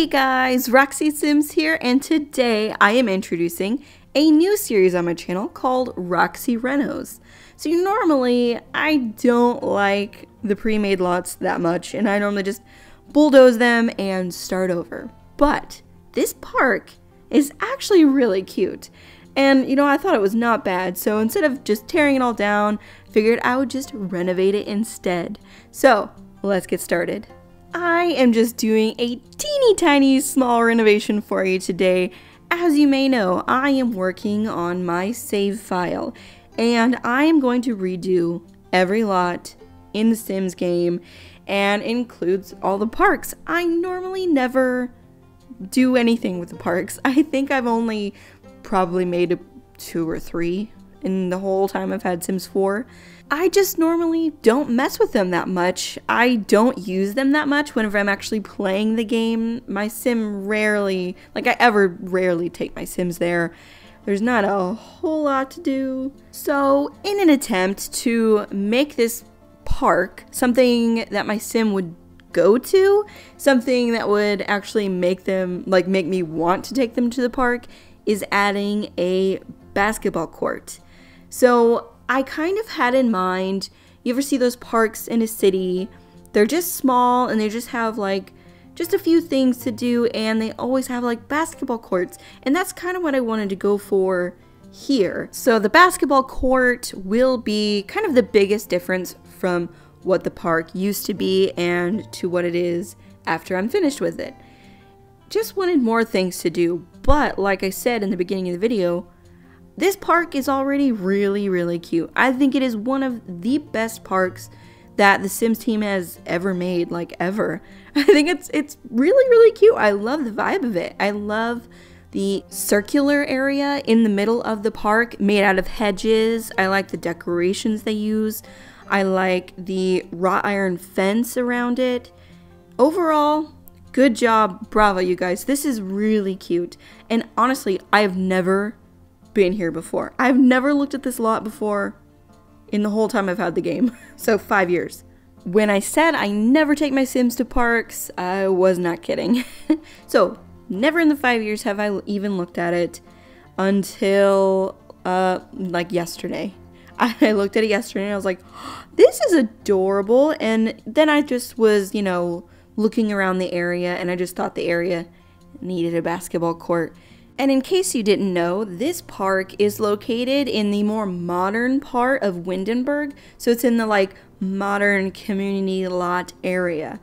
guys, Roxxy Sims here, and today I am introducing a new series on my channel called Roxxy Renos. So normally I don't like the pre-made lots that much, and I normally just bulldoze them and start over. But this park is actually really cute. And I thought it was not bad, so instead of just tearing it all down, figured I would just renovate it instead. So let's get started. I am just doing a teeny tiny small renovation for you today. As you may know, I am working on my save file, and I am going to redo every lot in the Sims game, and includes all the parks. I normally never do anything with the parks. I think I've only probably made 2 or 3 in the whole time I've had Sims 4. I just normally don't mess with them that much. I don't use them that much whenever I'm actually playing the game. My sim rarely, I rarely take my Sims there. There's not a whole lot to do. So in an attempt to make this park something that my sim would go to, something that would actually make them, make me want to take them to the park, is adding a basketball court. So I kind of had in mind, you ever see those parks in a city? They're just small and they just have just a few things to do, and they always have basketball courts, and that's kind of what I wanted to go for here. So the basketball court will be kind of the biggest difference from what the park used to be and to what it is after I'm finished with it. Just wanted more things to do, but like I said in the beginning of the video, this park is already really cute. I think it is one of the best parks that the Sims team has ever made, ever. I think it's really cute. I love the vibe of it. I love the circular area in the middle of the park made out of hedges. I like the decorations they use. I like the wrought iron fence around it. Overall, good job. Bravo, you guys. This is really cute. And honestly, I have never been here before. I've never looked at this lot before in the whole time I've had the game. So 5 years. When I said I never take my Sims to parks, I was not kidding. So never in the 5 years have I even looked at it until yesterday. I looked at it yesterday and I was like, oh, this is adorable. And then I just was, looking around the area, and I just thought the area needed a basketball court. And in case you didn't know, this park is located in the more modern part of Windenburg. So it's in the modern community lot area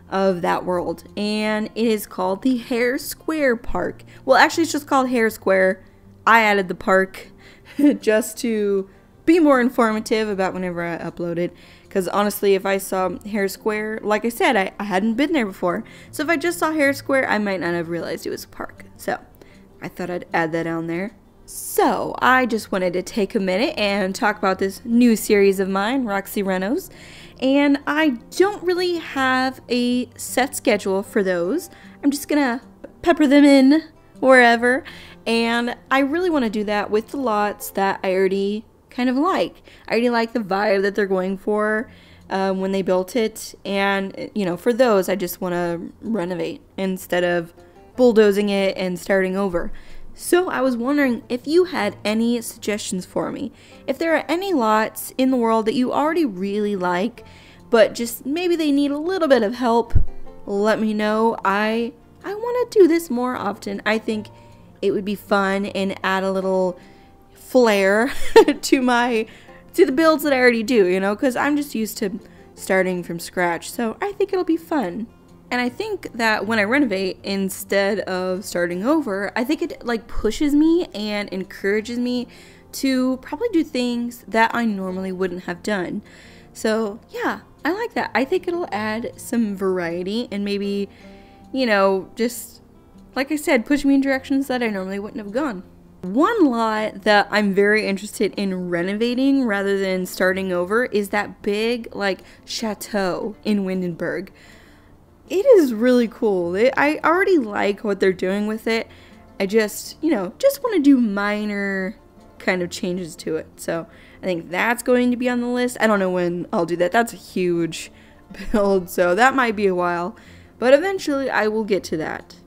of that world. And it is called the Hare Square Park. Well, actually it's just called Hare Square. I added the park just to be more informative about whenever I upload it. Because honestly, if I saw Hare Square, like I said, I hadn't been there before. So if I just saw Hare Square, I might not have realized it was a park. So I thought I'd add that on there. So I just wanted to take a minute and talk about this new series of mine, Roxxy Renos. And I don't really have a set schedule for those. I'm just gonna pepper them in wherever. And I really want to do that with the lots that I already kind of like. I already like the vibe that they're going for when they built it. And, for those, I just want to renovate instead of bulldozing it and starting over. So I was wondering if you had any suggestions for me. If there are any lots in the world that you already really like, but just maybe they need a little bit of help, let me know. I want to do this more often. I think it would be fun and add a little flair to the builds that I already do, because I'm just used to starting from scratch. So I think it'll be fun. And I think that when I renovate instead of starting over, I think it pushes me and encourages me to probably do things that I normally wouldn't have done. So yeah, I like that. I think it'll add some variety and maybe, just like I said, push me in directions that I normally wouldn't have gone. One lot that I'm very interested in renovating rather than starting over is that big chateau in Windenburg. It is really cool. I already like what they're doing with it. I just want to do minor kind of changes to it. So I think that's going to be on the list. I don't know when I'll do that. That's a huge build, so that might be a while. But eventually I will get to that.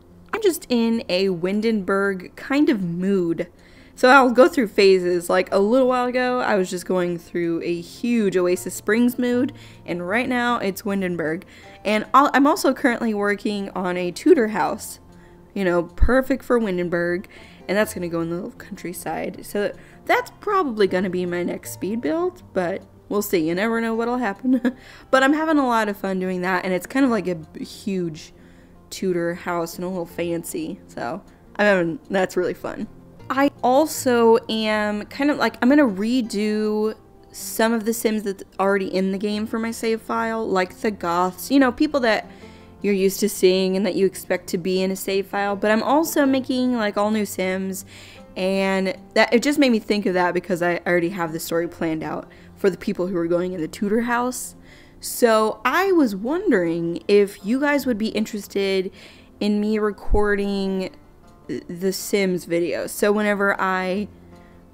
just in a Windenburg kind of mood. So I'll go through phases. Like a little while ago, I was just going through a huge Oasis Springs mood, and right now it's Windenburg. And I'm also currently working on a Tudor house, you know, perfect for Windenburg, and that's going to go in the little countryside. So that's probably going to be my next speed build, but we'll see. You never know what'll happen. But I'm having a lot of fun doing that, and it's kind of like a huge Tudor house and a little fancy. So that's really fun. I also am kind of like, I'm going to redo some of the Sims that's already in the game for my save file, like the goths, you know, people that you're used to seeing and that you expect to be in a save file. But I'm also making like all new Sims, and that it just made me think of that because I already have the story planned out for the people who are going in the Tudor house. So I was wondering if you guys would be interested in me recording the Sims videos. So whenever I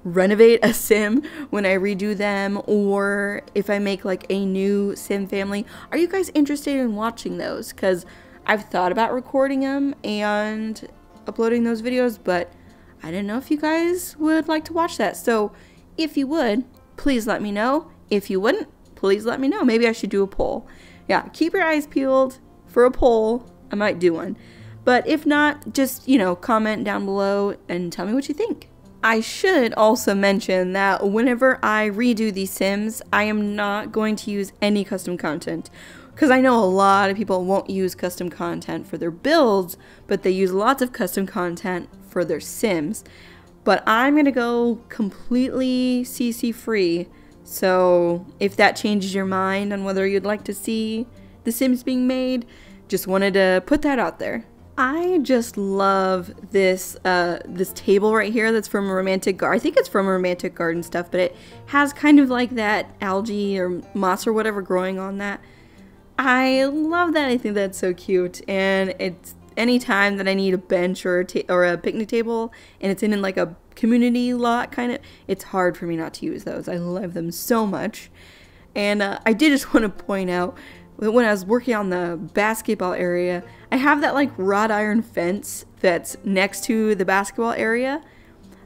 renovate a Sim, when I redo them, or if I make like a new Sim family, are you guys interested in watching those? Because I've thought about recording them and uploading those videos, but I didn't know if you guys would like to watch that. So if you would, please let me know. If you wouldn't, please let me know. Maybe I should do a poll. Yeah, keep your eyes peeled for a poll. I might do one. But if not, just, you know, comment down below and tell me what you think. I should also mention that whenever I redo these Sims, I am not going to use any custom content. Because I know a lot of people won't use custom content for their builds, but they use lots of custom content for their Sims. But I'm going to go completely CC free. So if that changes your mind on whether you'd like to see the Sims being made, just wanted to put that out there. I just love this this table right here that's from a Romantic Garden. I think it's from a Romantic Garden stuff, but it has kind of like that algae or moss or whatever growing on that. I love that. I think that's so cute, and it's any time that I need a bench or a picnic table and it's in like a community lot kind of, it's hard for me not to use those. I love them so much. And I did just want to point out, when I was working on the basketball area, I have that like wrought iron fence that's next to the basketball area.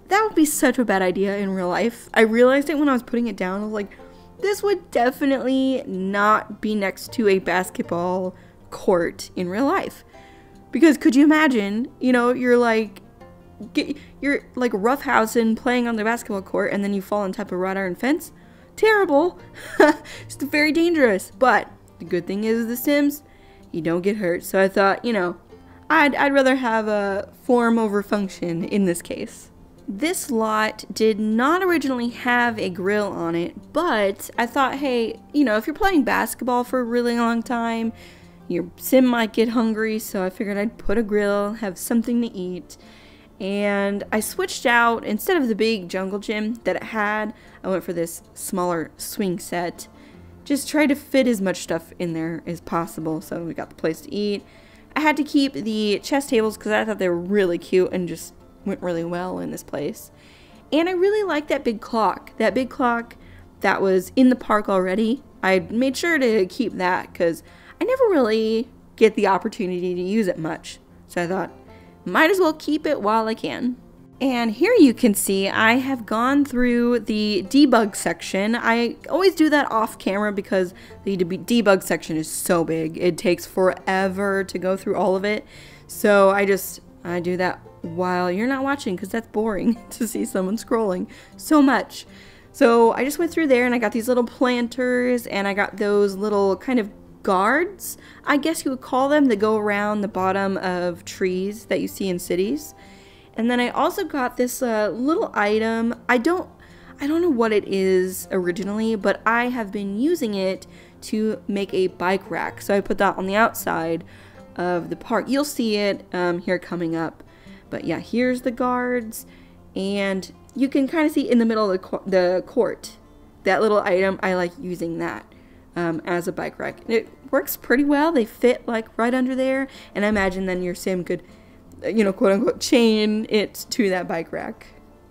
That would be such a bad idea in real life. I realized it when I was putting it down. I was like, this would definitely not be next to a basketball court in real life. Because could you imagine, you know, you're like roughhousing playing on the basketball court and then you fall on top of a wrought iron fence? Terrible. It's very dangerous. But the good thing is The Sims, you don't get hurt. So I thought, you know, I'd rather have a form over function in this case. This lot did not originally have a grill on it, but I thought, hey, you know, if you're playing basketball for a really long time, your Sim might get hungry, so I figured I'd put a grill, have something to eat. And I switched out, instead of the big jungle gym that it had, I went for this smaller swing set. Just try to fit as much stuff in there as possible. So we got the place to eat. I had to keep the chess tables because I thought they were really cute and just went really well in this place. And I really like that big clock. That big clock that was in the park already. I made sure to keep that because I never really get the opportunity to use it much. So I thought, might as well keep it while I can. And here you can see I have gone through the debug section. I always do that off camera because the debug section is so big. It takes forever to go through all of it. So I do that while you're not watching because that's boring to see someone scrolling so much. So I just went through there and I got these little planters and I got those little kind of guards, I guess you would call them, that go around the bottom of trees that you see in cities. And then I also got this little item. I don't know what it is originally, but I have been using it to make a bike rack. So I put that on the outside of the park. You'll see it here coming up. But yeah, here's the guards, and you can kind of see in the middle of the court, that little item. I like using that as a bike rack. It works pretty well. They fit like right under there, and I imagine then your Sim could, you know, quote unquote, chain it to that bike rack.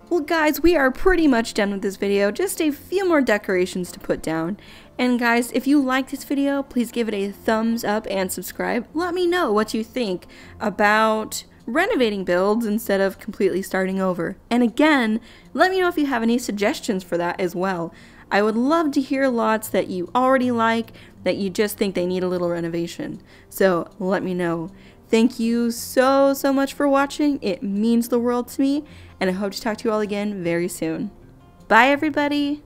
Well guys, we are pretty much done with this video. Just a few more decorations to put down. And guys, if you like this video, please give it a thumbs up and subscribe. Let me know what you think about renovating builds instead of completely starting over. And again, let me know if you have any suggestions for that as well. I would love to hear lots that you already like, that you just think they need a little renovation. So let me know. Thank you so much for watching. It means the world to me, and I hope to talk to you all again very soon. Bye everybody!